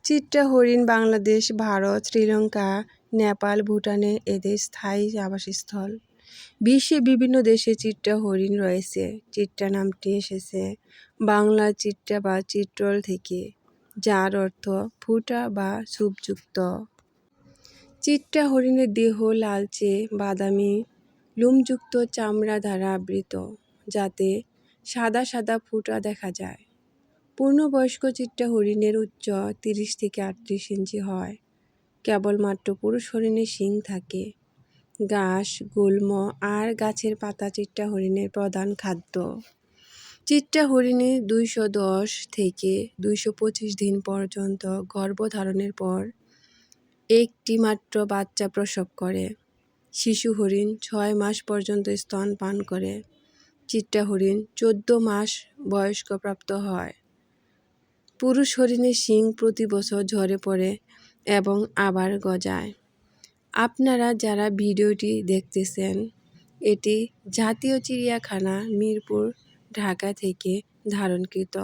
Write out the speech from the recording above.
চিত্রা হরিণ বাংলাদেশ, ভারত, শ্রীলঙ্কা, নেপাল, ভুটানে এদের স্থায়ী আবাসস্থল। বিশ্বে বিভিন্ন দেশে চিত্রা হরিণ রয়েছে। চিত্রা নামটি এসেছে বাংলা চিত্রা বা চিত্রল থেকে, যার অর্থ ফুটা বা ছোপযুক্ত। চিত্রা হরিণের দেহ লালচে বাদামি লোমযুক্ত চামড়া দ্বারা আবৃত, যাতে সাদা সাদা ফুটা দেখা যায়। পূর্ণবয়স্ক চিত্রা হরিণের উচ্চ 30 থেকে 38 ইঞ্চি হয়। কেবলমাত্র পুরুষ হরিণের শিং থাকে। ঘাস, গুল্ম আর গাছের পাতা চিত্রা হরিণের প্রধান খাদ্য। চিত্রা হরিণে 210 থেকে 225 দিন পর্যন্ত গর্ভধারণের পর একটি মাত্র বাচ্চা প্রসব করে। শিশু হরিণ 6 মাস পর্যন্ত স্তন পান করে। চিত্রা হরিণ 14 মাস বয়স্কপ্রাপ্ত হয়। পুরুষ হরিণের শিং প্রতি বছর ঝরে পড়ে এবং আবার গজায়। আপনারা যারা ভিডিওটি দেখতেছেন, এটি জাতীয় চিড়িয়াখানা মিরপুর, ঢাকা থেকে ধারণকৃত।